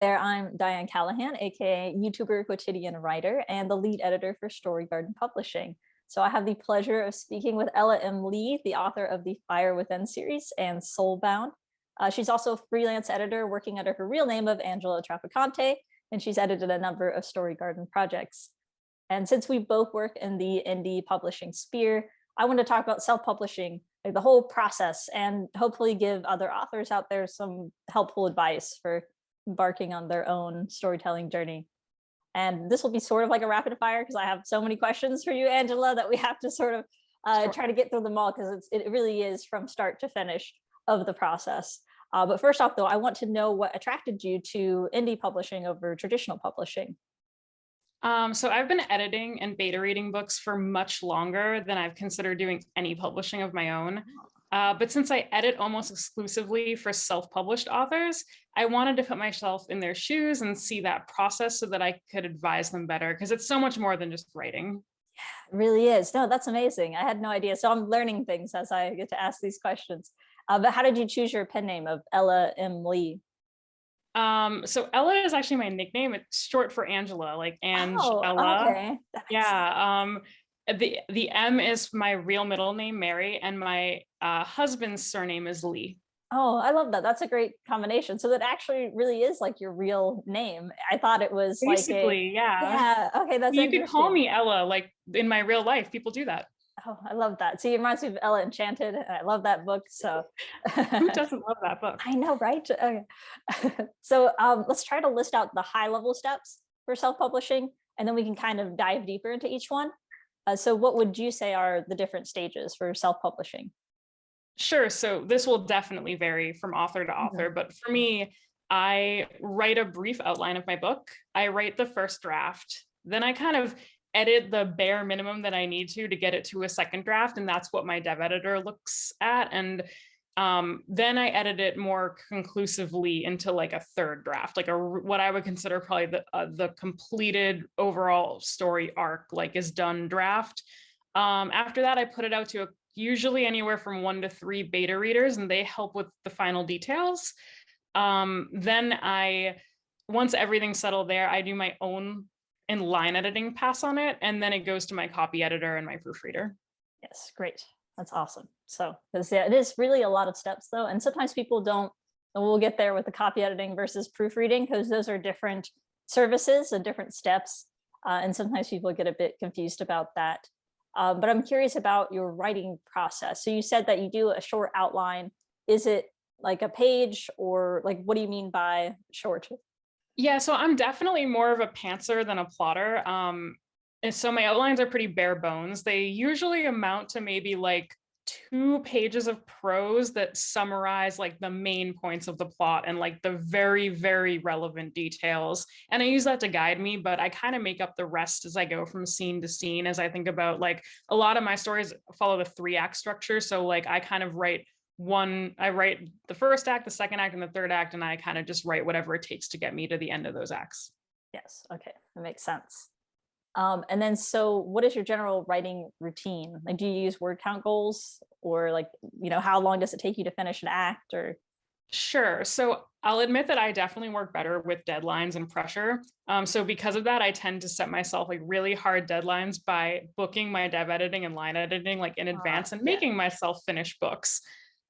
There, I'm Diane Callahan, aka YouTuber, quotidian writer, and the lead editor for Story Garden Publishing. So I have the pleasure of speaking with Ella M. Lee, the author of the Fire Within series and Soulbound. She's also a freelance editor working under her real name of Angela Traficante, and she's edited a number of Story Garden projects. And since we both work in the indie publishing sphere, I want to talk about self-publishing, like the whole process, and hopefully give other authors out there some helpful advice for embarking on their own storytelling journey. And this will be sort of like a rapid fire because I have so many questions for you, Angela, that we have to sort of Sure. try to get through them all because it really is from start to finish of the process. But first off, though, I want to know what attracted you to indie publishing over traditional publishing. So I've been editing and beta reading books for much longer than I've considered doing any publishing of my own. But since I edit almost exclusively for self-published authors, I wanted to put myself in their shoes and see that process so that I could advise them better because it's so much more than just writing. It really is. No, that's amazing. I had no idea. So I'm learning things as I get to ask these questions. But how did you choose your pen name of Ella M. Lee? So Ella is actually my nickname. It's short for Angela, like Ange Oh, Ella. okay. That makes sense. Yeah. The M is my real middle name, Mary, and my husband's surname is Lee. Oh, I love that. That's a great combination. So that actually really is like your real name. I thought it was like a, Basically, yeah. yeah, okay, that's You could call interesting. me Ella, like in my real life. People do that. Oh, I love that. See, it reminds me of Ella Enchanted. And I love that book. So Who I doesn't love that book? know, right? Okay. So let's try to list out the high level steps for self-publishing, and then we can kind of dive deeper into each one. So what would you say are the different stages for self-publishing? Sure. So this will definitely vary from author to author, Mhm. but for me, I write a brief outline of my book. I write the first draft, then I kind of edit the bare minimum that I need to get it to a second draft, and that's what my dev editor looks at. And then I edit it more conclusively into like a third draft, like what I would consider probably the completed overall story arc, like is done draft. After that, I put it out to usually anywhere from 1 to 3 beta readers, and they help with the final details. Then once everything's settled there, I do my own in line editing pass on it, and then it goes to my copy editor and my proofreader. Yes, great. That's awesome. So, because yeah, it is really a lot of steps though, and sometimes people don't. And we'll get there with the copy editing versus proofreading because those are different services and different steps, and sometimes people get a bit confused about that. But I'm curious about your writing process. So you said that you do a short outline. Is it like a page, or like what do you mean by short? Yeah, so I'm definitely more of a pantser than a plotter. And so my outlines are pretty bare bones. They usually amount to maybe like 2 pages of prose that summarize like the main points of the plot and like the very, very relevant details. And I use that to guide me, but I kind of make up the rest as I go from scene to scene as I think about like a lot of my stories follow the 3-act structure. So like I kind of I write the first act, the second act, and the third act, and I kind of just write whatever it takes to get me to the end of those acts. Yes. Okay, that makes sense. And then, so what is your general writing routine? Like, do you use word count goals, or like, how long does it take you to finish an act? Or Sure. So I'll admit that I definitely work better with deadlines and pressure. So because of that, I tend to set myself like really hard deadlines by booking my dev editing and line editing like in advance and yeah. making myself finish books.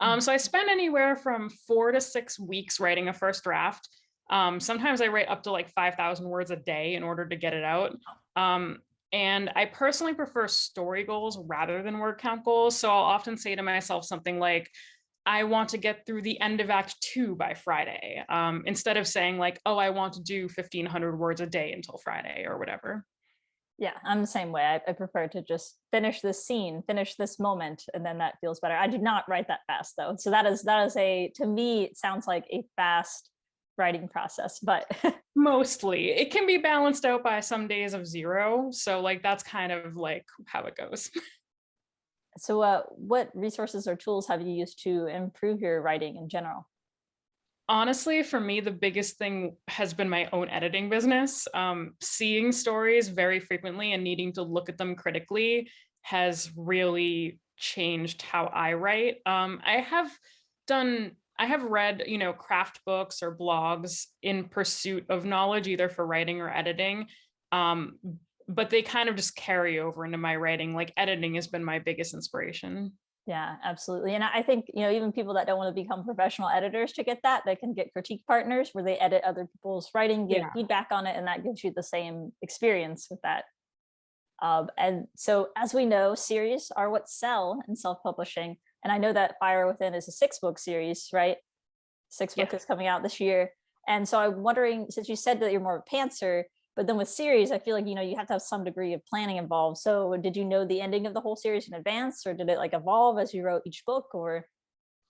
Mhm. So I spend anywhere from 4 to 6 weeks writing a first draft. Sometimes I write up to like 5,000 words a day in order to get it out. Um, and I personally prefer story goals rather than word count goals. So I'll often say to myself something like, I want to get through the end of Act 2 by Friday, instead of saying like, oh, I want to do 1,500 words a day until Friday or whatever. Yeah, I'm the same way. I prefer to just finish this scene, finish this moment, and then that feels better. I do not write that fast though. So that is a, to me, it sounds like a fast writing process, but Mostly. It can be balanced out by some days of zero. So like that's kind of like how it goes. so what resources or tools have you used to improve your writing in general? Honestly, for me, the biggest thing has been my own editing business. Seeing stories very frequently and needing to look at them critically has really changed how I write. I have done I have read, craft books or blogs in pursuit of knowledge, either for writing or editing. Um, but they kind of just carry over into my writing. Like editing has been my biggest inspiration. Yeah, absolutely. And I think, even people that don't want to become professional editors to get that, they can get critique partners where they edit other people's writing, give Yeah. feedback on it, and that gives you the same experience with that. And so, as we know, series are what sell in self-publishing. And I know that Fire Within is a 6-book series, right? Six Yeah. book is coming out this year. And so I'm wondering, since you said that you're more of a pantser, but then with series, I feel like, you have to have some degree of planning involved. So did you know the ending of the whole series in advance, or did it like evolve as you wrote each book, or?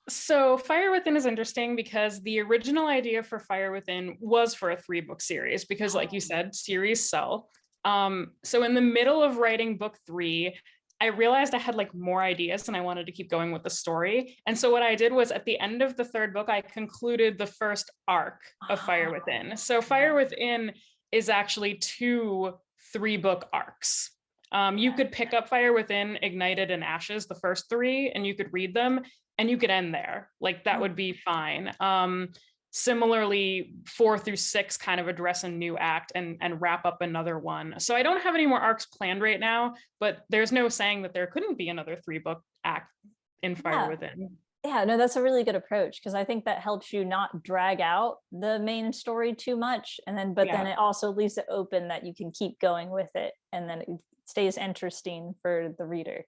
So Fire Within is interesting because the original idea for Fire Within was for a 3-book series because, like you said, series sell. So in the middle of writing book 3, I realized I had like more ideas and I wanted to keep going with the story. And so what I did was at the end of the 3rd book, I concluded the first arc of Fire Within. So Fire Within is actually 2 3-book arcs. You could pick up Fire Within, Ignited, and Ashes, the first 3, and you could read them and you could end there. Like that would be fine. Similarly, 4 through 6 kind of address a new act and wrap up another one. So I don't have any more arcs planned right now, but there's no saying that there couldn't be another 3-book act in Fire Yeah. Within. Yeah, no, that's a really good approach because I think that helps you not drag out the main story too much. And then, but then Yeah. it also leaves it open that you can keep going with it, and then it stays interesting for the reader.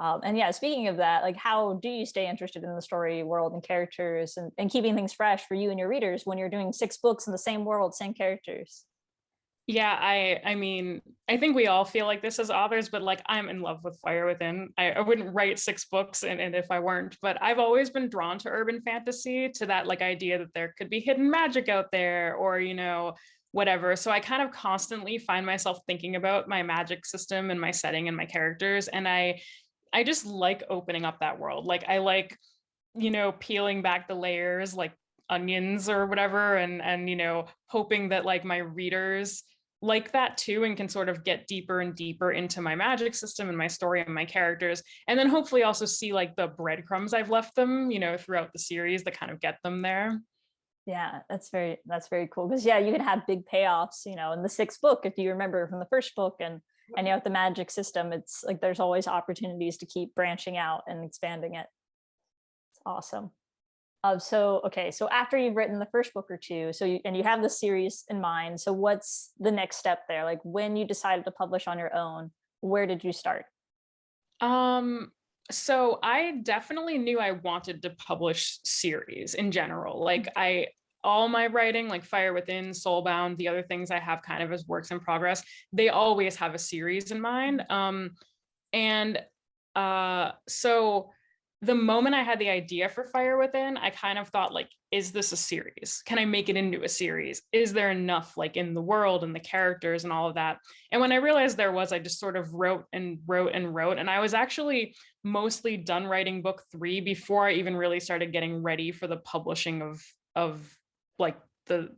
And yeah, speaking of that, like how do you stay interested in the story world and characters, and keeping things fresh for you and your readers when you're doing 6 books in the same world, same characters? Yeah, I mean, I think we all feel like this as authors, but like I'm in love with Fire Within. I wouldn't write 6 books and if I weren't, but I've always been drawn to urban fantasy, to that like idea that there could be hidden magic out there, or whatever. So I kind of constantly find myself thinking about my magic system and my setting and my characters. And I just like opening up that world. Like I like, peeling back the layers like onions or whatever, and hoping that like my readers like that too and can sort of get deeper and deeper into my magic system and my story and my characters, and then hopefully also see like the breadcrumbs I've left them throughout the series that kind of get them there. Yeah, that's very cool because yeah, you can have big payoffs, in the 6th book if you remember from the first book, and with the magic system, it's like there's always opportunities to keep branching out and expanding it. It's awesome. So okay, so after you've written the first book or 2, so you have the series in mind. So what's the next step there? Like when you decided to publish on your own, where did you start? So I definitely knew I wanted to publish series in general. Like all my writing, like Fire Within, Soulbound, the other things I have kind of as works in progress, they always have a series in mind. And so the moment I had the idea for Fire Within, I kind of thought like, is this a series? Can I make it into a series? Is there enough like in the world and the characters and all of that? And when I realized there was, I just sort of wrote and wrote and wrote. And I was actually mostly done writing book 3 before I even really started getting ready for the publishing of like the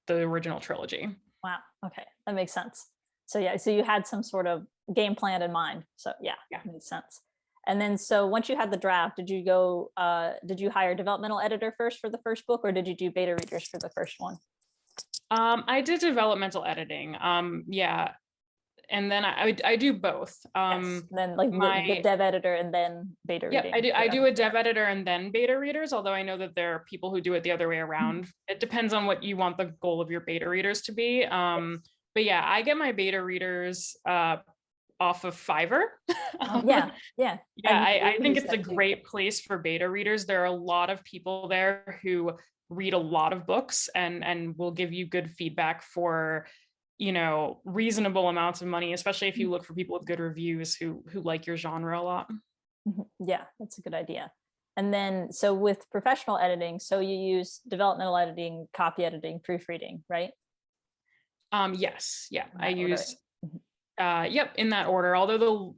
original trilogy. Wow. Okay, that makes sense. So yeah, so you had some sort of game plan in mind. So yeah, makes sense. And then so once you had the draft, did you hire a developmental editor first for the first book, or did you do beta readers for the first one? I did developmental editing. Yeah. And then I do both. Yes. Then like the dev editor and then beta Yeah, reading. I do a dev editor and then beta readers, although I know that there are people who do it the other way around. It depends on what you want the goal of your beta readers to be. Yes. But yeah, I get my beta readers off of Fiverr. Yeah. Yeah, I think it's a great place for beta readers. There are a lot of people there who read a lot of books and will give you good feedback for reasonable amounts of money, especially if you look for people with good reviews who like your genre a lot. Yeah, that's a good idea. And then so with professional editing, so you use developmental editing, copy editing, proofreading, right? Yes, yeah, I use Yep, in that order. Although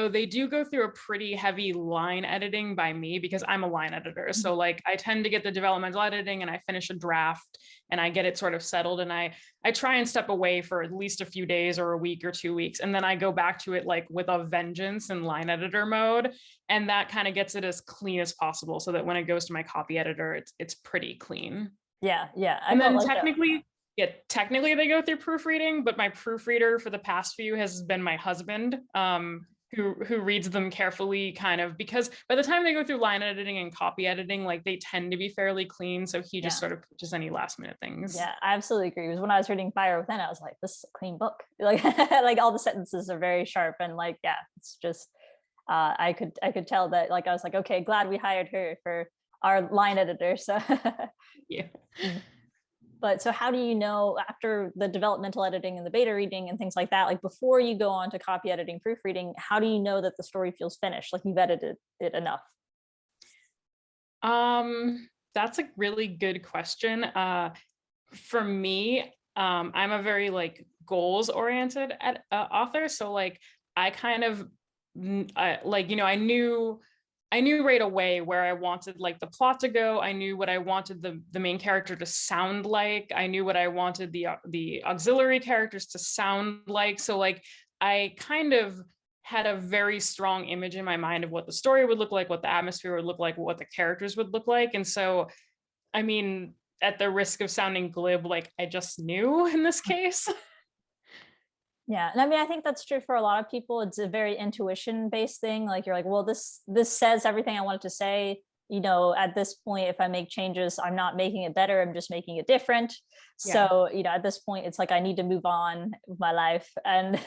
they do go through a pretty heavy line editing by me because I'm a line editor. So like I tend to get the developmental editing and I finish a draft and I get it sort of settled, and I try and step away for at least a few days or a week or 2 weeks, and then I go back to it like with a vengeance in line editor mode, and that kind of gets it as clean as possible so that when it goes to my copy editor, it's pretty clean. Yeah, yeah, I And felt then like that. technically they go through proofreading, but my proofreader for the past few has been my husband, who reads them carefully, kind of, because by the time they go through line editing and copy editing, like they tend to be fairly clean. So he just Yeah. sort of pushes any last minute things. Yeah, I absolutely agree. Because when I was reading Fire Within, I was like, this is a clean book. Like, like all the sentences are very sharp, and like, yeah, it's just, I could tell that. Like, I was like, okay, glad we hired her for our line editor. So, Yeah. but so how do you know after the developmental editing and the beta reading and things like that, like before you go on to copy editing, proofreading, how do you know that the story feels finished? Like you've edited it enough? That's a really good question. For me, I'm a very like goals oriented author. So like I kind of like, I knew right away where I wanted like the plot to go. I knew what I wanted the main character to sound like. I knew what I wanted the auxiliary characters to sound like. So like I kind of had a very strong image in my mind of what the story would look like, what the atmosphere would look like, what the characters would look like. And so, I mean, at the risk of sounding glib, like I just knew in this case. Yeah, and I mean, I think that's true for a lot of people. It's a very intuition-based thing. Like you're like, well, this says everything I wanted to say. At this point, if I make changes, I'm not making it better. I'm just making it different. Yeah. So, at this point, it's like I need to move on with my life and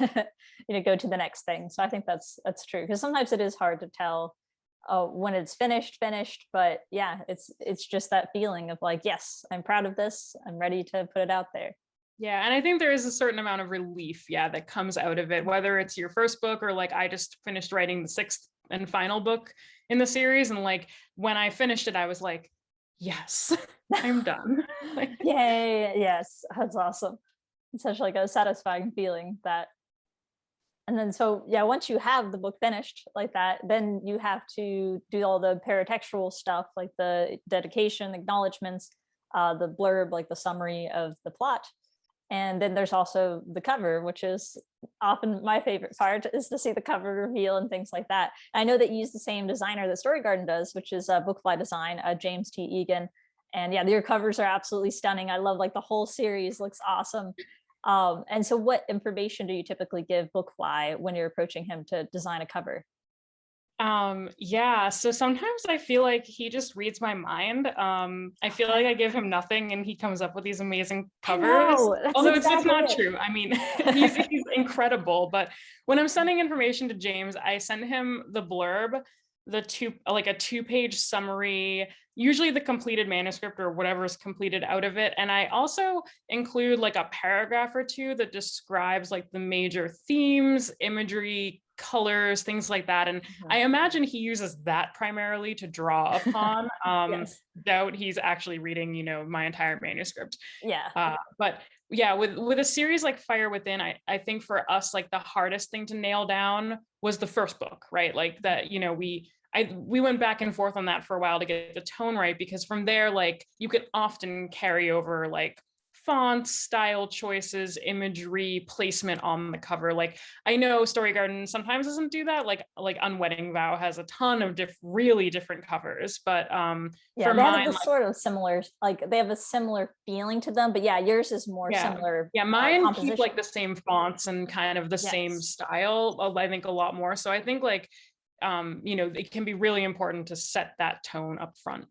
go to the next thing. So I think that's true, because sometimes it is hard to tell when it's finished. But yeah, it's just that feeling of like, yes, I'm proud of this. I'm ready to put it out there. Yeah, and I think there is a certain amount of relief, that comes out of it, whether it's your first book or like I just finished writing the 6th and final book in the series, and like when I finished it, I was like, yes, I'm done. Like, Yay! Yes, that's awesome. It's such like a satisfying feeling that. And then so yeah, once you have the book finished like that, then you have to do all the paratextual stuff, like the dedication, acknowledgments, the blurb, like the summary of the plot. And then there's also the cover, which is often my favorite part, is to see the cover reveal and things like that. I know that you use the same designer that Story Garden does, which is Bookfly Design, James T. Egan. And yeah, your covers are absolutely stunning. I love like the whole series looks awesome. And so what information do you typically give Bookfly when you're approaching him to design a cover? Yeah, so sometimes I feel like he just reads my mind. I feel like I give him nothing and he comes up with these amazing covers. That's Although it's exactly not it. true. I mean, he's incredible, but when I'm sending information to James, I send him the blurb, a 2-page summary, usually the completed manuscript or whatever's completed out of it. And I also include like a paragraph or two that describes like the major themes, imagery, colors, things like that. And I imagine he uses that primarily to draw upon. Yes. Doubt he's actually reading, my entire manuscript. Yeah. But yeah, with a series like Fire Within, I think for us, like the hardest thing to nail down was the first book, right? Like that, we went back and forth on that for a while to get the tone right, because from there, like you could often carry over like fonts, style choices, imagery, placement on the cover. Like I know Story Garden sometimes doesn't do that. Like Unwedding Vow has a ton of really different covers, but Yeah, for they have mine, this sort of similar, like they have a similar feeling to them, but yeah, yours is more similar. Yeah, mine keep Composition. like the same fonts and kind of the same Yes. style, I think a lot more. So I think like it can be really important to set that tone up front.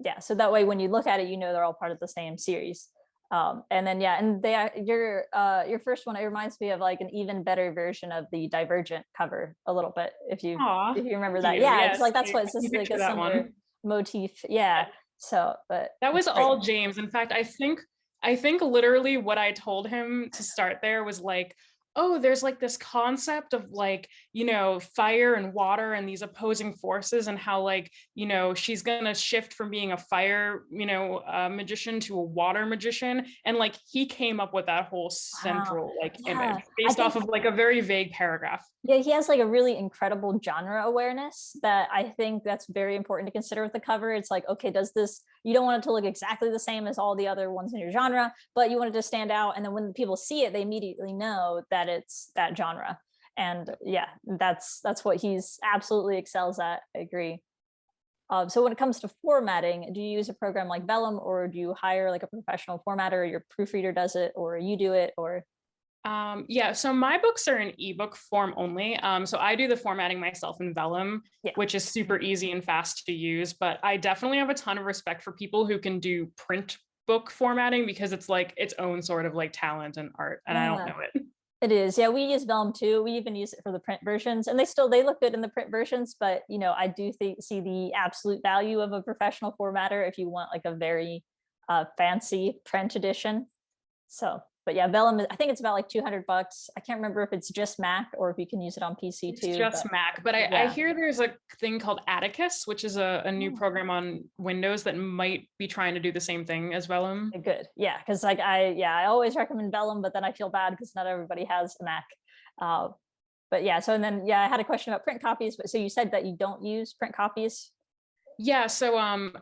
Yeah, so that way when you look at it, they're all part of the same series. And then yeah, and they are your first one, it reminds me of like an even better version of the Divergent cover a little bit, if you remember that. Yeah, it's yes, like that's what it's just like a similar motif. Yeah. So but that was all James. In fact, I think literally what I told him to start there was like, oh, there's like this concept of like, fire and water and these opposing forces, and how like, she's gonna shift from being a fire, magician to a water magician. And like he came up with that whole Wow. central like Yeah. image I based think off of like a very vague paragraph. Yeah, he has like a really incredible genre awareness that I think that's very important to consider with the cover. It's like, okay, you don't want it to look exactly the same as all the other ones in your genre, but you want it to stand out. And then when people see it, they immediately know that it's that genre. And yeah, that's what he's absolutely excels at. I agree. So when it comes to formatting, do you use a program like Vellum, or do you hire like a professional formatter, or your proofreader does it, or you do it, or Yeah, so my books are in ebook form only. So I do the formatting myself in Vellum, yeah. which is super easy and fast to use. But I definitely have a ton of respect for people who can do print book formatting, because it's like its own sort of like talent and art, and I don't Yeah. know it. It is. Yeah, we use Vellum too. We even use it for the print versions, and they look good in the print versions. But I do see the absolute value of a professional formatter if you want like a very fancy print edition. So, but yeah, Vellum. I think it's about like $200. I can't remember if it's just Mac or if you can use it on PC It's too. But just Mac, but I yeah, hear there's a thing called Atticus, which is a new oh, program on Windows that might be trying to do the same thing as Vellum. good. Yeah, because I always recommend Vellum, but then I feel bad because not everybody has a Mac. Uh, but yeah, so and then yeah, I had a question about print copies. But so you said that you don't use print copies. Yeah, so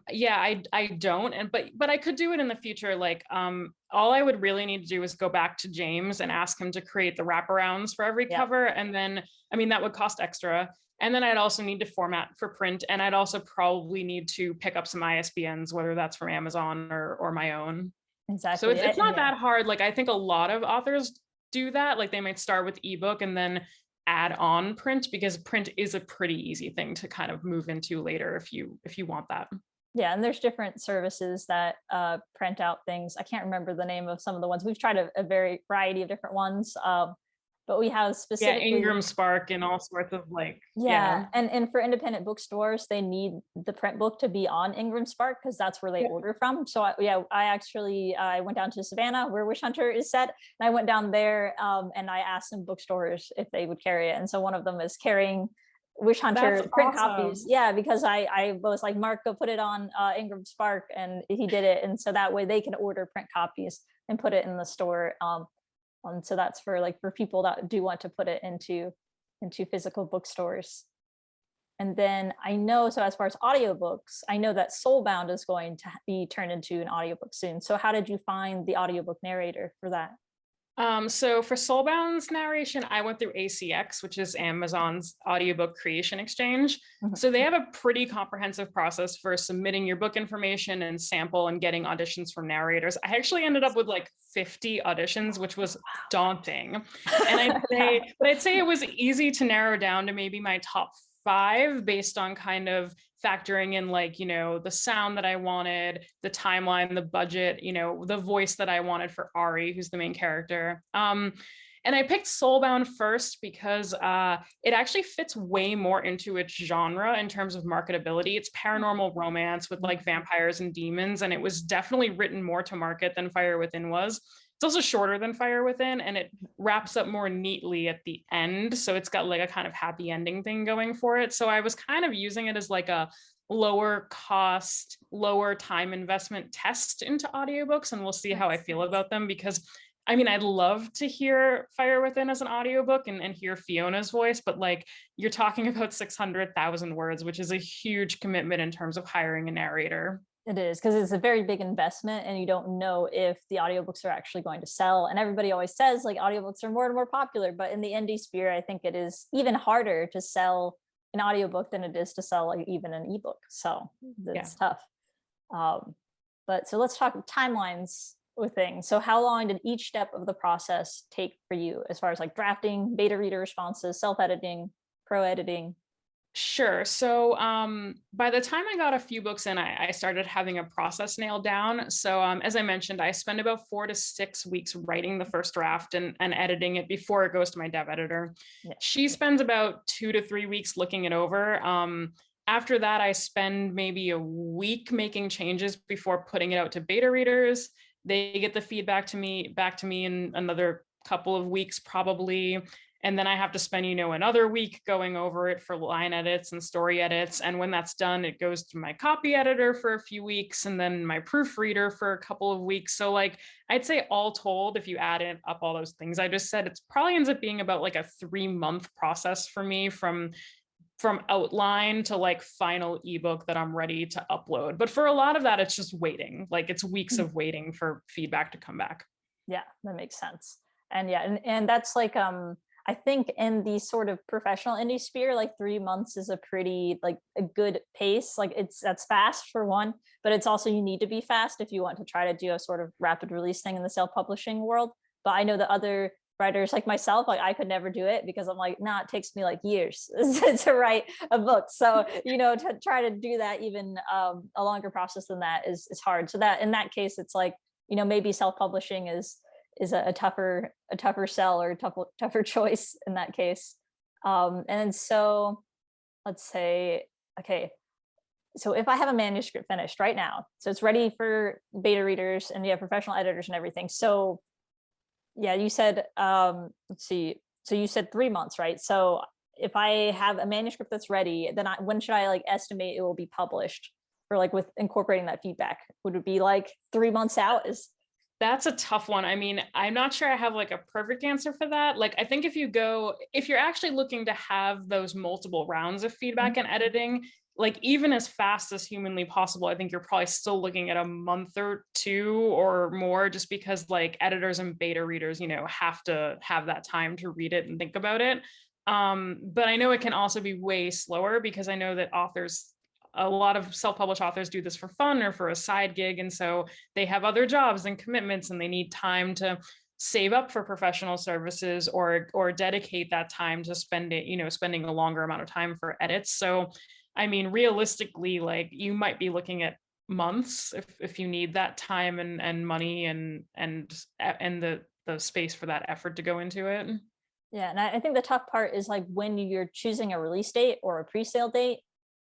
yeah, I don't, and but I could do it in the future. Like all I would really need to do is go back to James and ask him to create the wraparounds for every Yeah. cover, and then I mean that would cost extra. And then I'd also need to format for print, and I'd also probably need to pick up some ISBNs, whether that's from Amazon or my own. So Exactly. it's And not yeah, that hard. Like I think a lot of authors do that. Like they might start with ebook and then add on print, because print is a pretty easy thing to kind of move into later if you want that. yeah, and there's different services that print out things. I can't remember the name of some of the ones. We've tried a very variety of different ones, but we have Yeah, specifically. Ingram Spark and all sorts of like, Yeah, yeah. and for independent bookstores, they need the print book to be on Ingram Spark because that's where they Yeah. order from. So I went down to Savannah where Wish Hunter is set, and I went down there and I asked some bookstores if they would carry it, and so one of them is carrying Wish That's Hunter print copies. awesome. Yeah, because I was like, Mark, go put it on Ingram Spark, and he did it, and so that way they can order print copies and put it in the store. And so that's for people that do want to put it into physical bookstores. And then I know, so as far as audiobooks, I know that Soulbound is going to be turned into an audiobook soon. So how did you find the audiobook narrator for that? So for Soulbound's narration, I went through ACX, which is Amazon's audiobook creation exchange. Mhm. So they have a pretty comprehensive process for submitting your book information and sample and getting auditions from narrators. I actually ended up with like 50 auditions, which was daunting. And I'd say it was easy to narrow down to maybe my top 5 based on kind of factoring in like, the sound that I wanted, the timeline, the budget, the voice that I wanted for Ari, who's the main character. And I picked Soulbound first because it actually fits way more into its genre in terms of marketability. It's paranormal romance with like vampires and demons, and it was definitely written more to market than Fire Within was. It's also shorter than Fire Within, and it wraps up more neatly at the end. So it's got like a kind of happy ending thing going for it. So I was kind of using it as like a lower cost, lower time investment test into audiobooks, and we'll see how I feel about them, because I mean, I'd love to hear Fire Within as an audiobook and hear Fiona's voice, but like you're talking about 600,000 words, which is a huge commitment in terms of hiring a narrator. It is because it's a very big investment and you don't know if the audiobooks are actually going to sell. And everybody always says like audiobooks are more and more popular, but in the indie sphere, I think it is even harder to sell an audiobook than it is to sell like even an ebook. So it's tough. But so let's talk timelines with things. So how long did each step of the process take for you as far as like drafting, beta reader responses, self-editing, pro editing? Sure. So by the time I got a few books in, I started having a process nailed down. So as I mentioned, I spend about 4 to 6 weeks writing the first draft and editing it before it goes to my dev editor. Yeah. She spends about 2 to 3 weeks looking it over. After that, I spend maybe a week making changes before putting it out to beta readers. They get the feedback back to me in another couple of weeks probably. And then I have to spend, another week going over it for line edits and story edits. And when that's done, it goes to my copy editor for a few weeks and then my proofreader for a couple of weeks. So like, I'd say all told, if you add in up all those things I just said, it's probably ends up being about like a 3-month process for me from outline to like final ebook that I'm ready to upload. But for a lot of that, it's just waiting. Like it's weeks of waiting for feedback to come back. Yeah, that makes sense. And yeah, and that's like I think in the sort of professional indie sphere, like 3 months is a pretty like a good pace. Like that's fast for one, but it's also you need to be fast if you want to try to do a sort of rapid release thing in the self-publishing world. But I know that other writers like myself, like I could never do it because I'm like, nah, it takes me like years to write a book. So, to try to do that even a longer process than that is hard. So that in that case, it's like, maybe self-publishing is a tougher sell or tougher choice in that case. And so let's say, okay, so if I have a manuscript finished right now, so it's ready for beta readers and professional editors and everything. So yeah, you said, let's see. So you said 3 months, right? So if I have a manuscript that's ready, then when should I like estimate it will be published, or like with incorporating that feedback? Would it be like 3 months out? That's a tough one. I mean, I'm not sure I have like a perfect answer for that. Like, I think if you're actually looking to have those multiple rounds of feedback and editing, like even as fast as humanly possible, I think you're probably still looking at a month or 2 or more, just because like editors and beta readers, have to have that time to read it and think about it. But I know it can also be way slower because I know that a lot of self-published authors do this for fun or for a side gig. And so they have other jobs and commitments and they need time to save up for professional services or dedicate that time to spending a longer amount of time for edits. So I mean, realistically, like you might be looking at months if you need that time and money and the space for that effort to go into it. Yeah, and I think the tough part is like when you're choosing a release date or a pre-sale date,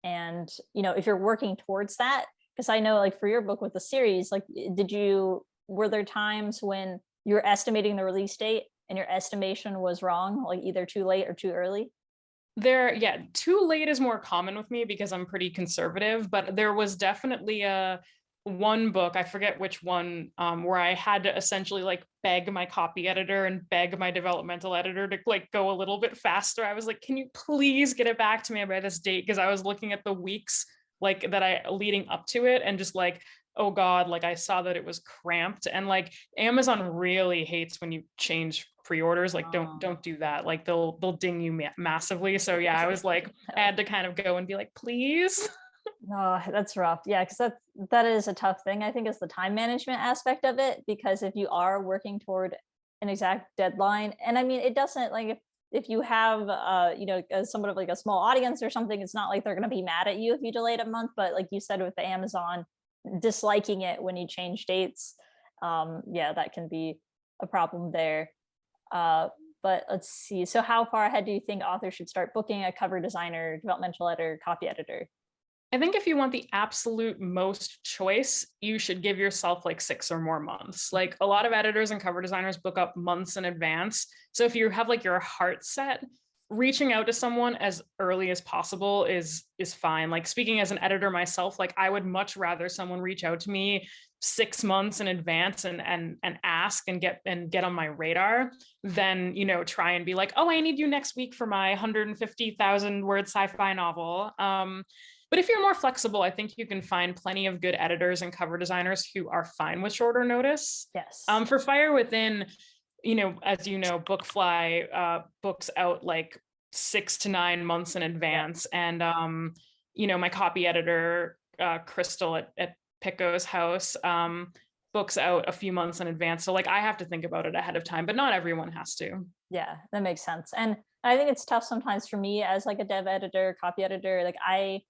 and if you're working towards that, because I know like for your book with the series, like were there times when you're estimating the release date and your estimation was wrong, like either too late or too early? Too late is more common with me because I'm pretty conservative, but there was definitely one book, I forget which one, where I had to essentially like beg my copy editor and beg my developmental editor to like go a little bit faster. I was like, can you please get it back to me by this date? Because I was looking at the weeks like that leading up to it and just like, oh God, like I saw that it was cramped. And like Amazon really hates when you change pre-orders. Like don't do that. Like they'll ding you massively. So yeah, I was like, I had to kind of go and be like, please. No, that's rough. Yeah, because that is a tough thing. I think is the time management aspect of it, because if you are working toward an exact deadline, and I mean, it doesn't like if you have somewhat of like a small audience or something, it's not like they're going to be mad at you if you delay it a month. But like you said with the Amazon disliking it when you change dates, yeah, that can be a problem there. But let's see. So how far ahead do you think authors should start booking a cover designer, developmental editor, copy editor? I think if you want the absolute most choice, you should give yourself like 6 or more months. Like a lot of editors and cover designers book up months in advance. So if you have like your heart set, reaching out to someone as early as possible is fine. Like speaking as an editor myself, like I would much rather someone reach out to me 6 months in advance and ask and get on my radar than try and be like, oh, I need you next week for my 150,000 word sci-fi novel. But if you're more flexible, I think you can find plenty of good editors and cover designers who are fine with shorter notice. Yes. For Fire Within, as you know, Bookfly books out like 6 to 9 months in advance. Yeah. And, my copy editor, Crystal at Pico's house, books out a few months in advance. So like I have to think about it ahead of time, but not everyone has to. Yeah, that makes sense. And I think it's tough sometimes for me as like a dev editor, copy editor. Like I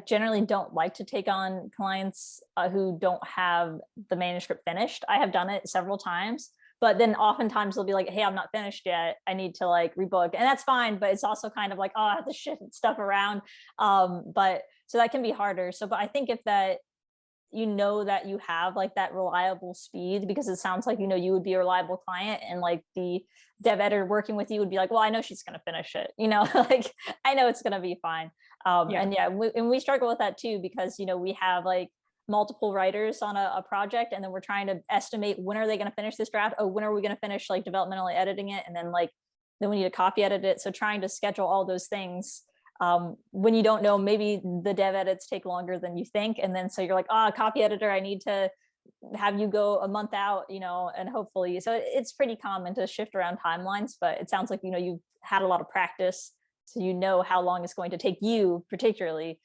generally don't like to take on clients who don't have the manuscript finished. I have done it several times, but then oftentimes they'll be like, hey, I'm not finished yet. I need to like rebook. And that's fine. But it's also kind of like, oh, I have to shift stuff around. But so that can be harder. So, but I think if that you know that you have like that reliable speed, because it sounds like, you would be a reliable client, and like the dev editor working with you would be like, well, I know she's going to finish it, like I know it's going to be fine. Yeah. And yeah, we struggle with that too, because we have like multiple writers on a project, and then we're trying to estimate when are they going to finish this draft. Oh, when are we going to finish like developmentally editing it, and then we need to copy edit it. So trying to schedule all those things, when you don't know, maybe the dev edits take longer than you think, and then so you're like, copy editor, I need to have you go a month out, and hopefully, so it's pretty common to shift around timelines. But it sounds like you've had a lot of practice, so how long it's going to take you particularly,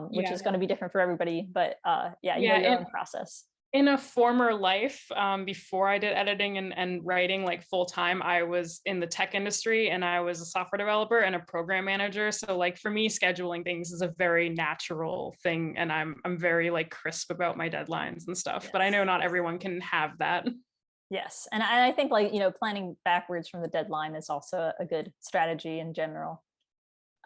which Yeah. is going to be different for everybody. But yeah, Yeah. your own process. In a former life, before I did editing and writing like full time, I was in the tech industry, and I was a software developer and a program manager. So like for me, scheduling things is a very natural thing, and I'm very like crisp about my deadlines and stuff. But I know Yes. not everyone can have that. Yes, and I think like planning backwards from the deadline is also a good strategy in general.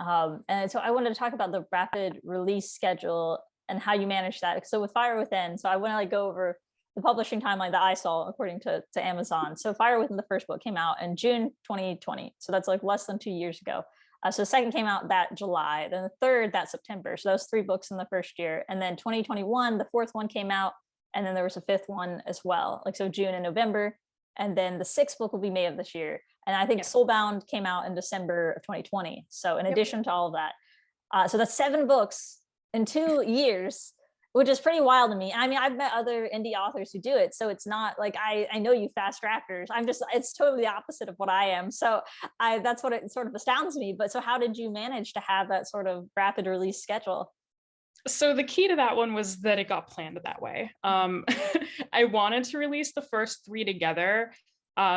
And so I wanted to talk about the rapid release schedule and how you manage that. So with Fire Within, so I want to like go over the publishing timeline that I saw according to Amazon. So Fire Within, the first book, came out in June 2020. So that's like less than 2 years ago. So the second came out that July, then the third that September. So those 3 books in the first year. And then 2021, the fourth one came out. And then there was a fifth one as well, like so June and November. And then the sixth book will be May of this year. And I think Yep. Soulbound came out in December of 2020. So in Yep. addition to all of that, so that's 7 books in 2 years, which is pretty wild to me. I mean, I've met other indie authors who do it, so it's not like I know you fast drafters. It's totally the opposite of what I am. So that's what it sort of astounds me. But so how did you manage to have that sort of rapid release schedule? So the key to that one was that it got planned that way. I wanted to release the first 3 together,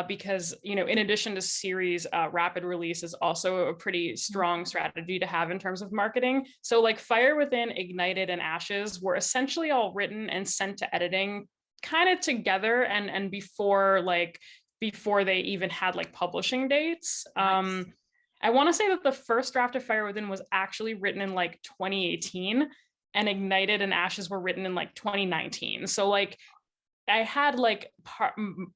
because in addition to series, rapid release is also a pretty strong strategy to have in terms of marketing. So like Fire Within, Ignited, and Ashes were essentially all written and sent to editing kind of together, and before they even had like publishing dates. Nice. I want to say that the first draft of Fire Within was actually written in like 2018, and Ignited and Ashes were written in like 2019. So like I had like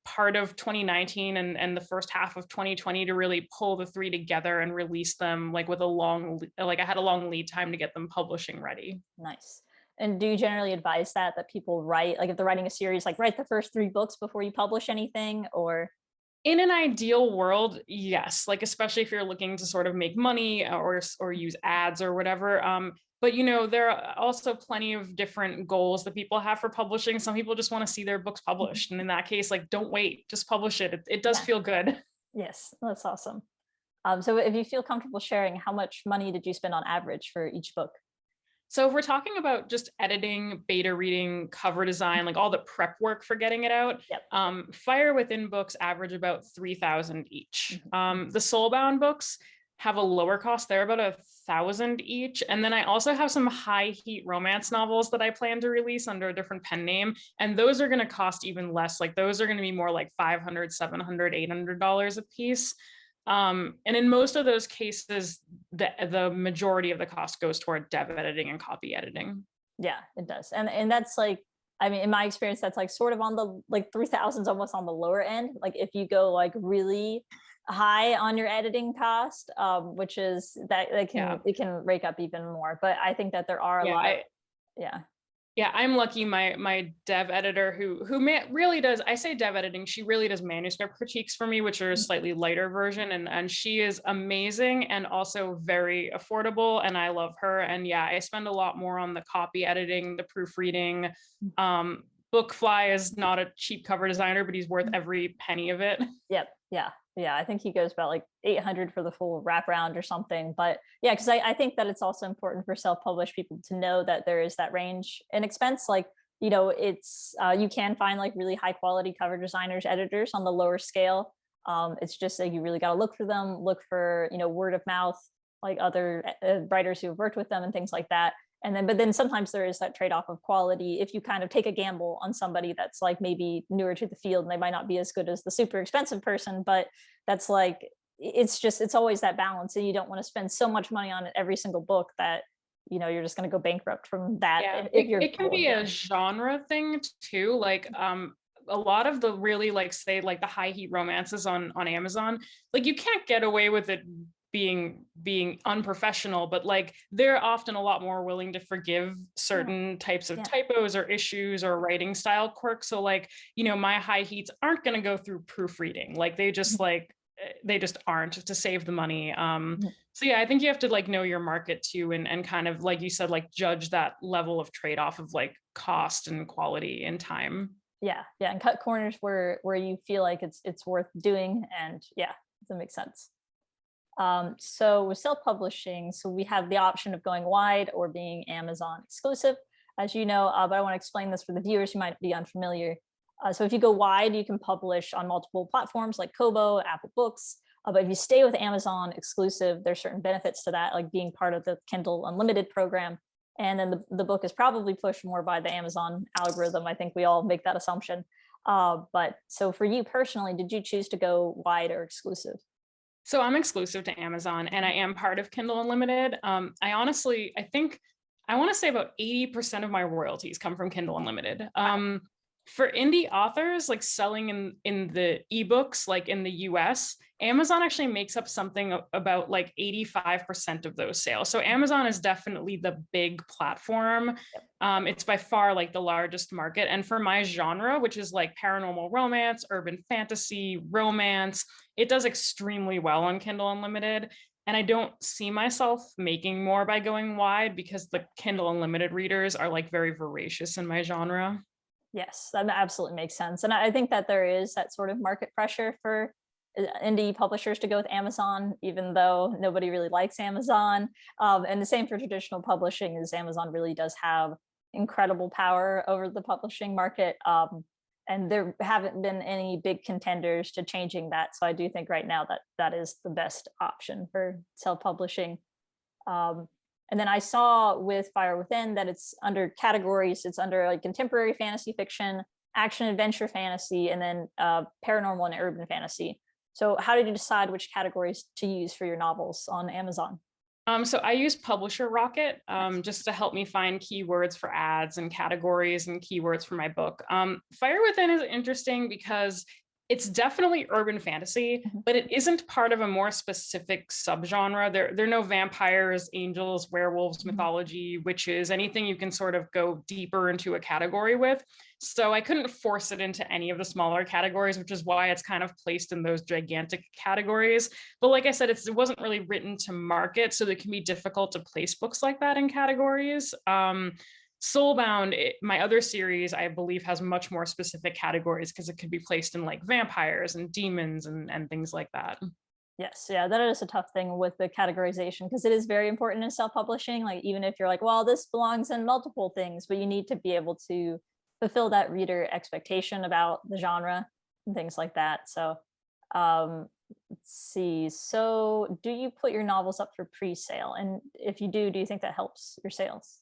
part of 2019 and the first half of 2020 to really pull the 3 together and release them like with I had a long lead time to get them publishing ready. Nice. And do you generally advise that people write, like if they're writing a series, like write the first 3 books before you publish anything, or? In an ideal world, yes, like especially if you're looking to sort of make money or use ads or whatever. But there are also plenty of different goals that people have for publishing. Some people just want to see their books published, and in that case, like don't wait, just publish it. It does Yeah. feel good. Yes, that's awesome. So if you feel comfortable sharing, how much money did you spend on average for each book? So if we're talking about just editing, beta reading, cover design, like all the prep work for getting it out, Yep. Fire Within books average about 3,000 each. Mhm. The Soulbound books have a lower cost. They're about 1,000 each. And then I also have some high heat romance novels that I plan to release under a different pen name. And those are going to cost even less. Like those are going to be more like $500, $700, $800 a piece. And in most of those cases, the majority of the cost goes toward dev editing and copy editing. Yeah, it does. And that's like, I mean, in my experience, that's like sort of on the like 3,000s, almost on the lower end. Like if you go like really high on your editing cost, which is that it can rake up even more. But I think that there are a lot of, yeah. Yeah, I'm lucky. My dev editor who really does, I say dev editing, she really does manuscript critiques for me, which are a slightly lighter version, and she is amazing and also very affordable, and I love her. And yeah, I spend a lot more on the copy editing, the proofreading. Bookfly is not a cheap cover designer, but he's worth every penny of it. Yep. Yeah. I think he goes about like 800 for the full wraparound or something. But yeah, because I think that it's also important for self-published people to know that there is that range in expense. Like, it's you can find like really high quality cover designers, editors on the lower scale. It's just like you really got to look for them, look for, word of mouth, like other writers who have worked with them and things like that. But then sometimes there is that trade-off of quality. If you kind of take a gamble on somebody that's like maybe newer to the field, and they might not be as good as the super expensive person, but that's like, it's always that balance. And you don't want to spend so much money on every single book that you're just going to go bankrupt from that Yeah, if your it can goal is be a that. genre thing too. Like a lot of the really like say like the high heat romances on Amazon, like you can't get away with it being unprofessional, but like they're often a lot more willing to forgive Yeah. certain types of Yeah. typos or issues or writing style quirks. So like, my high heats aren't going to go through proofreading. Like they just aren't to save the money. Mhm. So yeah, I think you have to like know your market too, and kind of like you said, like judge that level of trade-off of like cost and quality and time. Yeah, yeah, and cut corners where you feel like it's worth doing, and yeah, that makes sense. So with self-publishing, so we have the option of going wide or being Amazon exclusive, as you know, but I want to explain this for the viewers who might be unfamiliar. So if you go wide, you can publish on multiple platforms like Kobo, Apple Books. But if you stay with Amazon exclusive, there's certain benefits to that, like being part of the Kindle Unlimited program. And then the book is probably pushed more by the Amazon algorithm. I think we all make that assumption. But so for you personally, did you choose to go wide or exclusive? So I'm exclusive to Amazon and I am part of Kindle Unlimited. I think I want to say about 80% of my royalties come from Kindle Unlimited. For indie authors, like selling in the ebooks, like in the US, Amazon actually makes up something about like 85% of those sales. So Amazon is definitely the big platform. It's by far like the largest market. And for my genre, which is like paranormal romance, urban fantasy, romance, it does extremely well on Kindle Unlimited. And I don't see myself making more by going wide because the Kindle Unlimited readers are like very voracious in my genre. Yes, that absolutely makes sense. And I think that there is that sort of market pressure for indie publishers to go with Amazon, even though nobody really likes Amazon. And the same for traditional publishing, is Amazon really does have incredible power over the publishing market. And there haven't been any big contenders to changing that. So I do think right now that that is the best option for self-publishing. Um, and then I saw with Fire Within that it's under categories. It's under like contemporary fantasy fiction, action adventure fantasy, and then paranormal and urban fantasy. So how did you decide which categories to use for your novels on Amazon? So I use Publisher Rocket Nice. just to help me find keywords for ads and categories and keywords for my book. Fire Within is interesting because it's definitely urban fantasy, Mhm. but it isn't part of a more specific subgenre. There are no vampires, angels, werewolves, Mhm. mythology, witches, anything you can sort of go deeper into a category with. So I couldn't force it into any of the smaller categories, which is why it's kind of placed in those gigantic categories. But like I said, it wasn't really written to market, so it can be difficult to place books like that in categories. Soulbound, my other series, I believe, has much more specific categories because it could be placed in like vampires and demons and things like that. Yes, yeah, that is a tough thing with the categorization because it is very important in self-publishing. Like even if you're like, well, this belongs in multiple things, but you need to be able to fulfill that reader expectation about the genre and things like that. So let's see. So do you put your novels up for pre-sale? And if you do you think that helps your sales?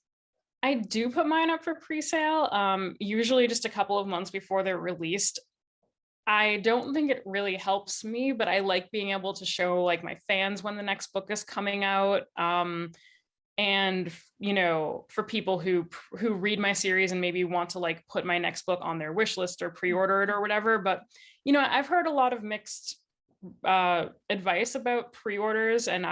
I do put mine up for pre-sale, usually just a couple of months before they're released. I don't think it really helps me, but I like being able to show like my fans when the next book is coming out. And for people who read my series and maybe want to like put my next book on their wish list or pre-order it or whatever. But I've heard a lot of mixed advice about pre-orders, and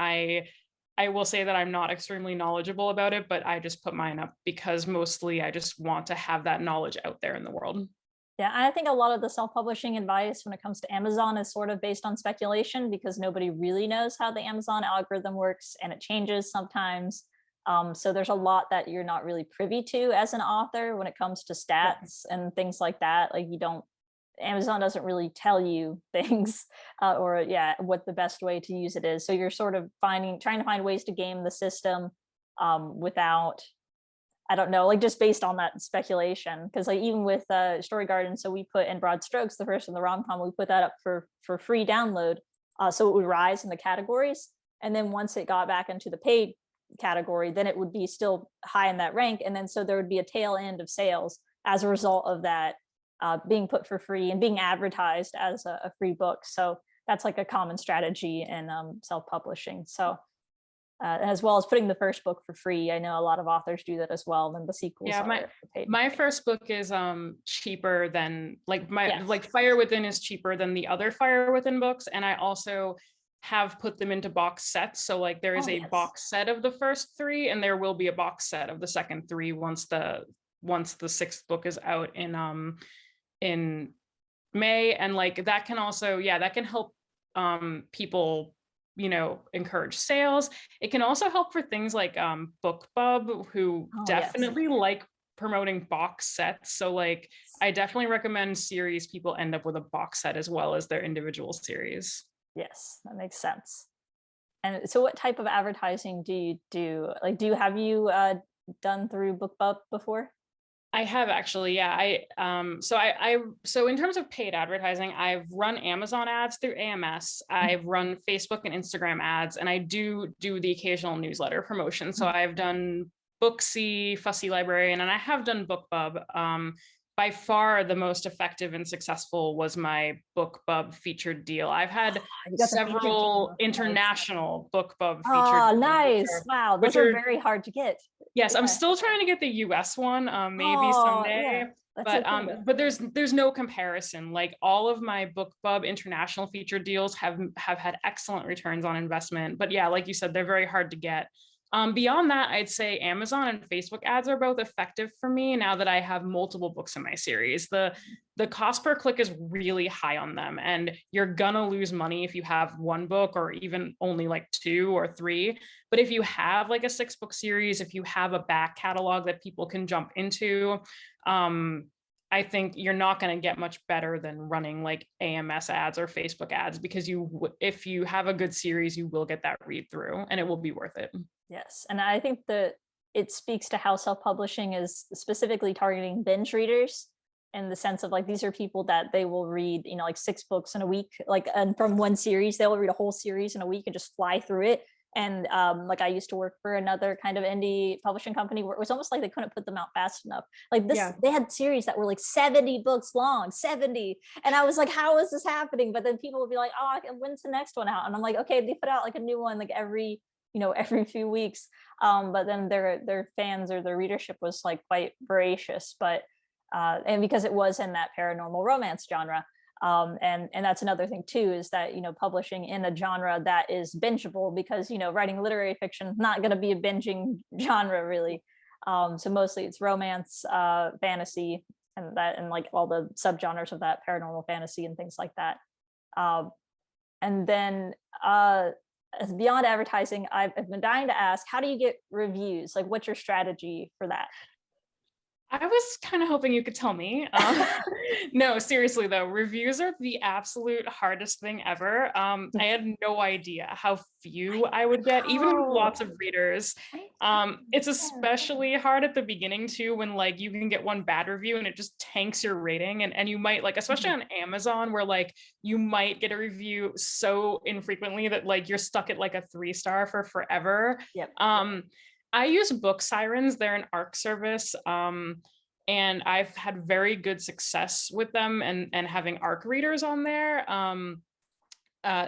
I will say that I'm not extremely knowledgeable about it, but I just put mine up because mostly I just want to have that knowledge out there in the world. Yeah, I think a lot of the self-publishing advice when it comes to Amazon is sort of based on speculation because nobody really knows how the Amazon algorithm works and it changes sometimes. So there's a lot that you're not really privy to as an author when it comes to stats and things like that. Like you don't, Amazon doesn't really tell you things or yeah, what the best way to use it is. So you're sort of trying to find ways to game the system without, I don't know, like just based on that speculation. Because like even with Story Garden, so we put in Broad Strokes, the first in the rom-com, we put that up for free download, so it would rise in the categories. And then once it got back into the paid category, then it would be still high in that rank. And then so there would be a tail end of sales as a result of that being put for free and being advertised as a free book. So that's like a common strategy in self-publishing. So as well as putting the first book for free. I know a lot of authors do that as well, and then the sequels Yeah, are paid. my first book is cheaper than Yes. like Fire Within is cheaper than the other Fire Within books, and I also have put them into box sets. So like there is Oh, a yes. box set of the first three, and there will be a box set of the second three once the sixth book is out in May. And like that can also, yeah, that can help people, you know, encourage sales. It can also help for things like BookBub, who Oh, yes. definitely like promoting box sets. So like I definitely recommend series people end up with a box set as well as their individual series. Yes, that makes sense. And so what type of advertising do you do? Like, have you done through BookBub before? I have actually, yeah. So in terms of paid advertising, I've run Amazon ads through AMS. I've run Facebook and Instagram ads, and I do the occasional newsletter promotion. So I've done Booksy, Fussy Librarian, and I have done BookBub. By far the most effective and successful was my BookBub featured deal. I've had You got the featured several deal. Nice. international BookBub featured Oh, deals, nice. Wow, those which are are very hard to get. yes, I'm Yeah. still trying to get the US one, maybe Oh, yeah. someday. That's so cool. But there's no comparison. Like all of my BookBub international feature deals have had excellent returns on investment. But yeah, like you said, they're very hard to get. Beyond that, I'd say Amazon and Facebook ads are both effective for me now that I have multiple books in my series. The cost per click is really high on them, and you're gonna lose money if you have one book or even only like two or three. But if you have like a 6-book series, if you have a back catalog that people can jump into, I think you're not going to get much better than running like AMS ads or Facebook ads, because if you have a good series, you will get that read through and it will be worth it. Yes, and I think that it speaks to how self-publishing is specifically targeting binge readers, in the sense of like these are people that they will read, like 6 books in a week, like, and from one series they'll read a whole series in a week and just fly through it. And like I used to work for another kind of indie publishing company where it was almost like they couldn't put them out fast enough. Like this, Yeah. they had series that were like 70 books long, 70. And I was like, how is this happening? But then people would be like, oh, when's the next one out? And I'm like, okay, they put out like a new one like every few weeks. But then their fans or their readership was like quite voracious. But and because it was in that paranormal romance genre. And that's another thing too, is that publishing in a genre that is bingeable, because writing literary fiction is not going to be a binging genre really. So mostly it's romance, fantasy, and like all the subgenres of that, paranormal fantasy and things like that. And then beyond advertising, I've been dying to ask, how do you get reviews? Like, what's your strategy for that? I was kind of hoping you could tell me. No, seriously though, reviews are the absolute hardest thing ever. I had no idea how few I would get, even with lots of readers. It's especially hard at the beginning too, when like you can get one bad review and it just tanks your rating. And you might, like, especially on Amazon, where like you might get a review so infrequently that like you're stuck at like a 3-star for forever. Yep. I use Book Sirens. They're an ARC service. And I've had very good success with them and having ARC readers on there.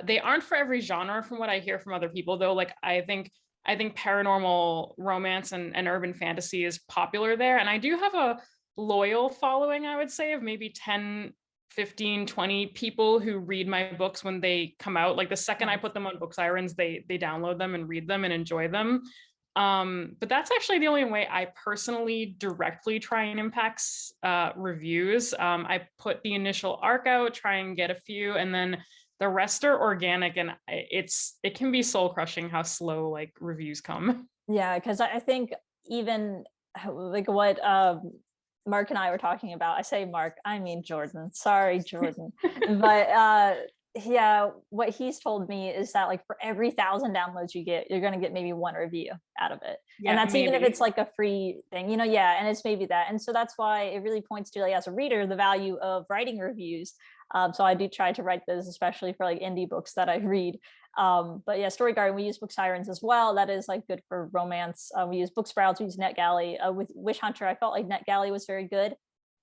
They aren't for every genre from what I hear from other people though. Like I think paranormal romance and urban fantasy is popular there. And I do have a loyal following, I would say, of maybe 10, 15, 20 people who read my books when they come out. Like the second I put them on Book Sirens, they download them and read them and enjoy them. But that's actually the only way I personally directly try and impact reviews. I put the initial arc out, try and get a few, and then the rest are organic, and it can be soul crushing how slow like reviews come. Yeah, because I think even like what Mark and I were talking about. I say Mark, I mean Jordan. Sorry, Jordan. But yeah, what he's told me is that like for every 1,000 downloads you get, you're going to get maybe one review out of it. Yeah, and that's maybe. even if it's like a free thing, yeah, and it's maybe that. And so that's why it really points to, like, as a reader, the value of writing reviews. So I do try to write those, especially for like indie books that I read. But yeah, Story Garden, we use Book Sirens as well. That is like good for romance. We use Book Sprouts, we use NetGalley. With Wish Hunter, I felt like NetGalley was very good.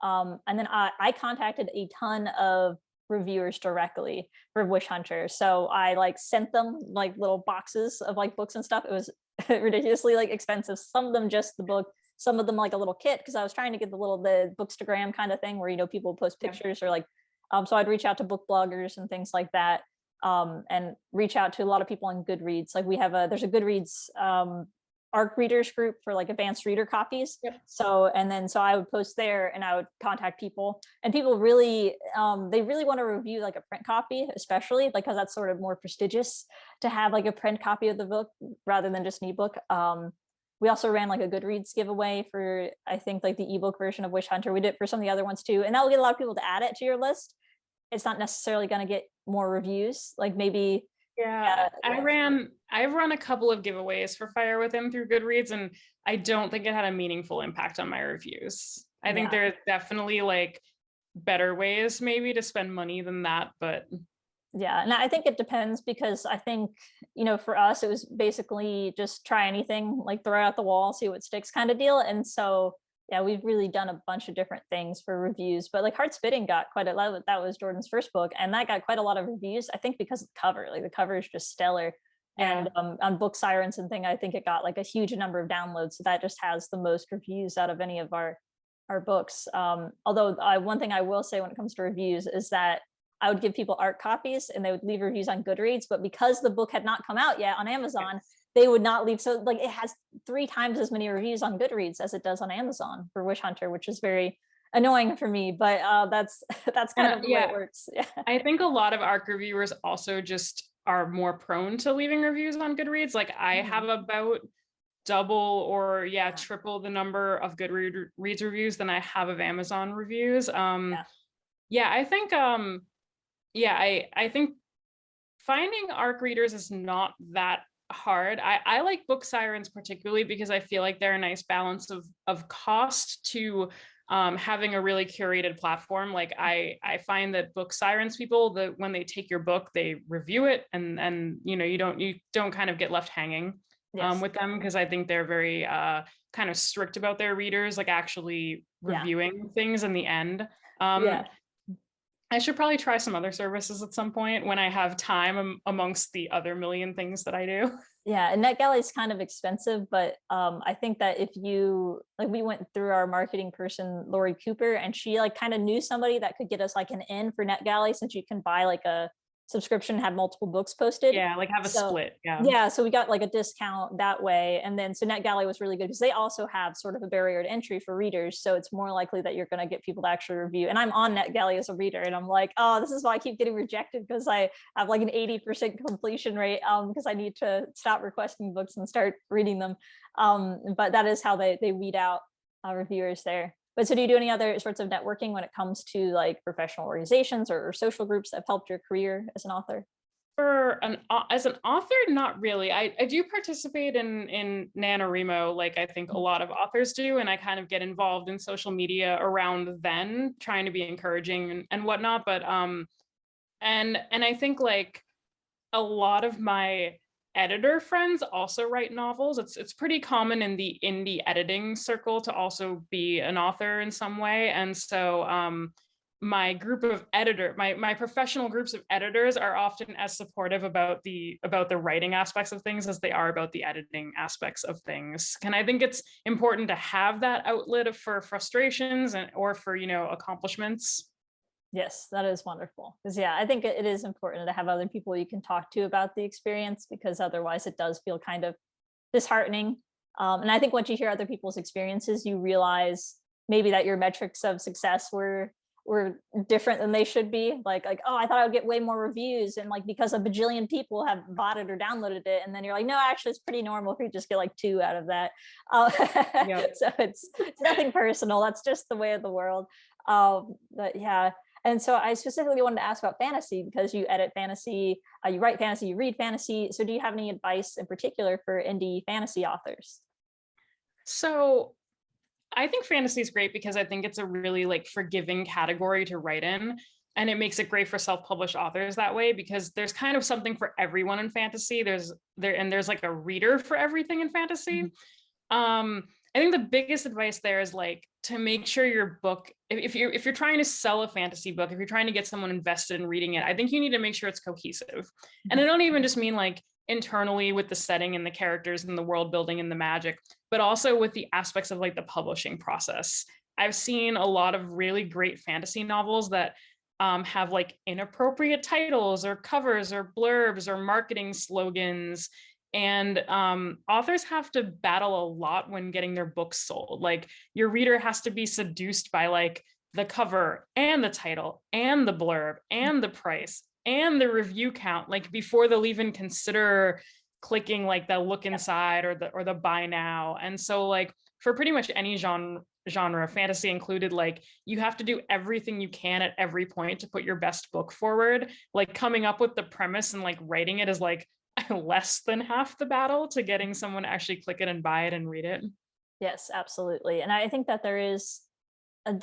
And then I contacted a ton of reviewers directly for Wish Hunter. So I like sent them like little boxes of like books and stuff. It was ridiculously like expensive. Some of them just the book, some of them like a little kit, because I was trying to get the bookstagram kind of thing where people post Yeah. pictures or like so I'd reach out to book bloggers and things like that, and reach out to a lot of people on Goodreads. Like there's a Goodreads ARC readers group for like advanced reader copies. Yep. So I would post there and I would contact people, and people really they really want to review like a print copy, especially like because that's sort of more prestigious to have like a print copy of the book rather than just an ebook. We also ran like a Goodreads giveaway for, I think, like the ebook version of Wish Hunter. We did it for some of the other ones too, and that will get a lot of people to add it to your list. It's not necessarily going to get more reviews, like maybe. Yeah, I've run a couple of giveaways for Fire Within through Goodreads, and I don't think it had a meaningful impact on my reviews. I think there's definitely like better ways maybe to spend money than that, but Yeah, and I think it depends, because I think, for us, it was basically just try anything, like throw it out the wall, see what sticks kind of deal. And so, yeah, we've really done a bunch of different things for reviews, but like Heart Spitting got quite a lot. That was Jordan's first book, and that got quite a lot of reviews, I think, because of the cover. Like the cover is just stellar. yeah. And on Book Sirens and thing, I think it got like a huge number of downloads. So that just has the most reviews out of any of our books. Although one thing I will say when it comes to reviews is that I would give people art copies and they would leave reviews on Goodreads, but because the book had not come out yet on Amazon, they would not leave. So like it has 3 times as many reviews on Goodreads as it does on Amazon for Wish Hunter, which is very annoying for me, but that's kind of the way it works. Yeah. I think a lot of ARC reviewers also just are more prone to leaving reviews on Goodreads. Like I have about double or triple the number of Goodreads reviews than I have of Amazon reviews. I think I think finding ARC readers is not that hard. I like Book Sirens particularly because I feel like they're a nice balance of cost to having a really curated platform. Like I find that Book Sirens people, that when they take your book, they review it, and you don't kind of get left hanging with them, because I think they're very kind of strict about their readers, like actually reviewing things in the end. I should probably try some other services at some point when I have time amongst the other million things that I do. Yeah, and NetGalley is kind of expensive, but I think that if you like, we went through our marketing person, Lori Cooper, and she like kind of knew somebody that could get us like an in for NetGalley, since you can buy like a subscription, have multiple books posted. Yeah, like have a split. Yeah, so we got like a discount that way. And then so NetGalley was really good because they also have sort of a barrier to entry for readers. So it's more likely that you're going to get people to actually review. And I'm on NetGalley as a reader, and I'm like, oh, this is why I keep getting rejected, because I have like an 80% completion rate, because I need to stop requesting books and start reading them. But that is how they weed out reviewers there. But so do you do any other sorts of networking when it comes to like professional organizations or social groups that have helped your career as an author? As an author, not really. I do participate in NaNoWriMo, like I think a lot of authors do, and I kind of get involved in social media around then, trying to be encouraging and whatnot. But and I think like a lot of my editor friends also write novels. It's pretty common in the indie editing circle to also be an author in some way. And so my group of my professional groups of editors are often as supportive about the writing aspects of things as they are about the editing aspects of things. And I think it's important to have that outlet for frustrations or for, accomplishments. Yes, that is wonderful. Because I think it is important to have other people you can talk to about the experience, because otherwise it does feel kind of disheartening. And I think once you hear other people's experiences, you realize maybe that your metrics of success were different than they should be. Like, oh, I thought I would get way more reviews, and like because a bajillion people have bought it or downloaded it, and then you're like, no, actually it's pretty normal if you just get like 2 out of that. So it's nothing personal. That's just the way of the world. But yeah. And so I specifically wanted to ask about fantasy, because you edit fantasy, you write fantasy, you read fantasy. So do you have any advice in particular for indie fantasy authors? So I think fantasy is great because I think it's a really like forgiving category to write in. And it makes it great for self-published authors that way, because there's kind of something for everyone in fantasy. There's like a reader for everything in fantasy. I think the biggest advice there is like to make sure your book, if you're trying to sell a fantasy book, if you're trying to get someone invested in reading it, I think you need to make sure it's cohesive. And I Mhm. don't even just mean like internally with the setting and the characters and the world building and the magic, but also with the aspects of like the publishing process. I've seen a lot of really great fantasy novels that have like inappropriate titles or covers or blurbs or marketing slogans. And authors have to battle a lot when getting their books sold. Like your reader has to be seduced by like the cover and the title and the blurb and the price and the review count, like before they'll even consider clicking like the look inside or the buy now. And so like for pretty much any genre, fantasy included, like you have to do everything you can at every point to put your best book forward. Like coming up with the premise and like writing it is like less than half the battle to getting someone to actually click it and buy it and read it. Yes, absolutely. And I think that there's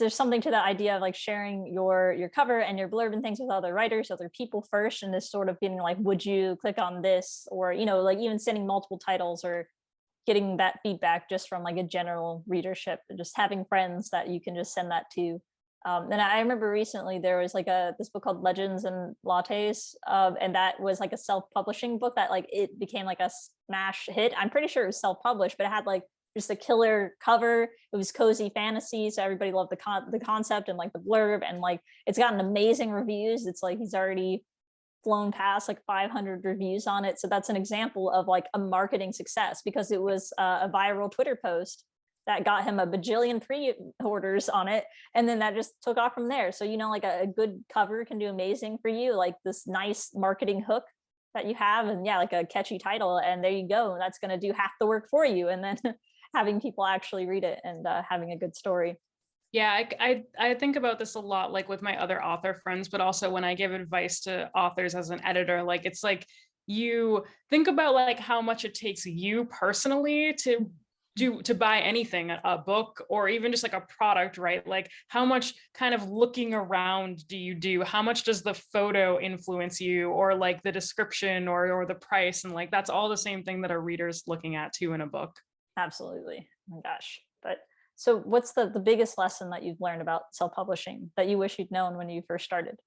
something to that idea of like sharing your cover and your blurb and things with other writers, other people first, and this sort of being like, would you click on this, or like even sending multiple titles or getting that feedback just from like a general readership, and just having friends that you can just send that to. And I remember recently there was like this book called Legends and Lattes, and that was like a self-publishing book that like it became like a smash hit. I'm pretty sure it was self-published, but it had like just a killer cover. It was cozy fantasy, so everybody loved the concept and like the blurb, and like it's gotten amazing reviews. It's like he's already flown past like 500 reviews on it. So that's an example of like a marketing success, because it was a viral Twitter post that got him a bajillion pre-orders on it, and then that just took off from there. So like a good cover can do amazing for you, like this nice marketing hook that you have, and yeah, like a catchy title, and there you go. That's going to do half the work for you, and then having people actually read it and having a good story. Yeah, I think about this a lot, like with my other author friends, but also when I give advice to authors as an editor, like it's like you think about like how much it takes you personally to buy anything, a book or even just like a product, right? Like how much kind of looking around do you do? How much does the photo influence you, or like the description or the price? And like that's all the same thing that a reader's looking at too in a book. Absolutely. Oh my gosh. But so what's the biggest lesson that you've learned about self-publishing that you wish you'd known when you first started?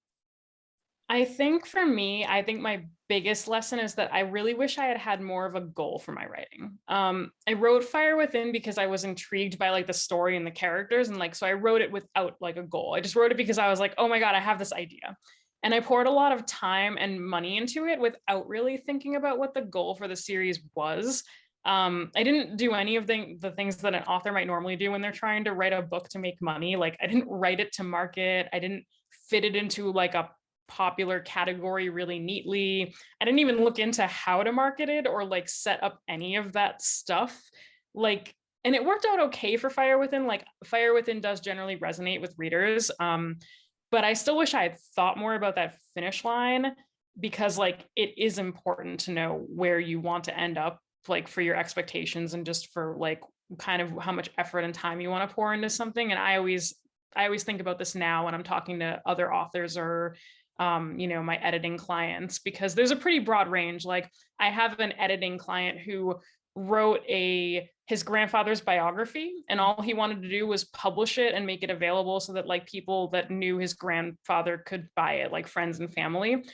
I think for me, I think my biggest lesson is that I really wish I had had more of a goal for my writing. I wrote Fire Within because I was intrigued by like the story and the characters, and like so I wrote it without like a goal. I just wrote it because I was like, oh my god, I have this idea, and I poured a lot of time and money into it without really thinking about what the goal for the series was. I didn't do any of the things that an author might normally do when they're trying to write a book to make money. Like I didn't write it to market. I didn't fit it into like a popular category really neatly. I didn't even look into how to market it or like set up any of that stuff. Like, and it worked out okay for Fire Within. Like Fire Within does generally resonate with readers. But I still wish I had thought more about that finish line, because like it is important to know where you want to end up, like for your expectations and just for like kind of how much effort and time you want to pour into something. And I always think about this now when I'm talking to other authors or my editing clients, because there's a pretty broad range. Like I have an editing client who wrote his grandfather's biography, and all he wanted to do was publish it and make it available so that like people that knew his grandfather could buy it, like friends and family.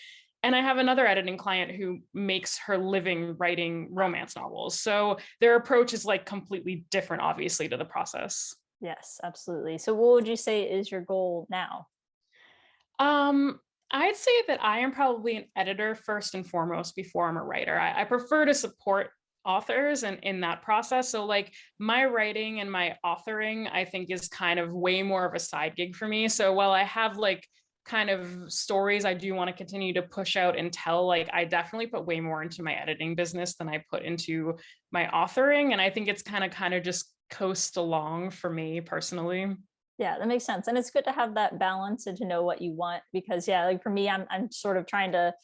And I have another editing client who makes her living writing romance novels. So their approach is like completely different, obviously, to the process. Yes, absolutely. So what would you say is your goal now? Um, I'd say that I am probably an editor first and foremost before I'm a writer. I prefer to support authors and in that process. So like my writing and my authoring, I think is kind of way more of a side gig for me. So while I have like kind of stories I do want to continue to push out and tell, like I definitely put way more into my editing business than I put into my authoring. And I think it's kind of just coast along for me personally. Yeah, that makes sense. And it's good to have that balance and to know what you want, because yeah, like for me, I'm sort of trying to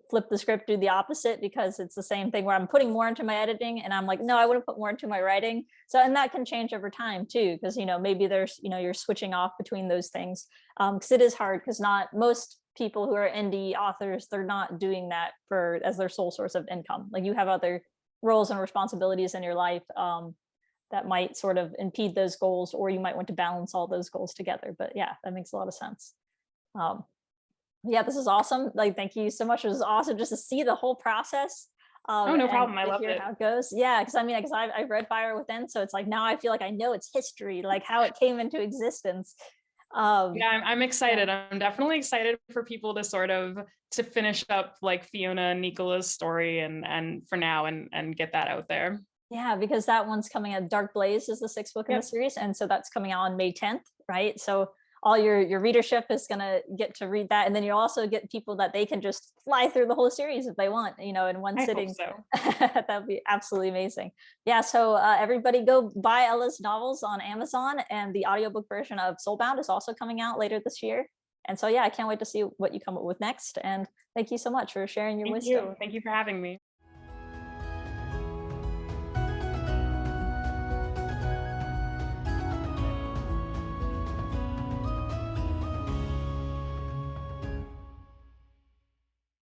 flip the script, do the opposite, because it's the same thing where I'm putting more into my editing and I'm like, no, I want to put more into my writing. So, and that can change over time too, because maybe there's, you're switching off between those things. Because it is hard, because not most people who are indie authors, they're not doing that for as their sole source of income. Like you have other roles and responsibilities in your life. that might sort of impede those goals, or you might want to balance all those goals together. But yeah, that makes a lot of sense. Um, yeah, this is awesome. Like, thank you so much. It was awesome just to see the whole process. Oh, no And problem. I to loved hear it. how it goes. Yeah, because I mean, because I've read Fire Within, so it's like now I feel like I know its history, like how it came into existence. Yeah, I'm Yeah. excited. I'm definitely excited for people to sort of to finish up like Fiona and Nicola's story and for now and get that out there. Yeah, because that one's coming out. Dark Blaze is the sixth book in the Yep. series, and so that's coming out on May 10th, right? So all your readership is gonna get to read that, and then you also get people that they can just fly through the whole series if they want, in one I hope sitting. so. That'd be absolutely amazing. Yeah, so everybody go buy Ella's novels on Amazon, and the audiobook version of Soulbound is also coming out later this year. And so yeah, I can't wait to see what you come up with next. And thank you so much for sharing your Thank wisdom. you. Thank you for having me.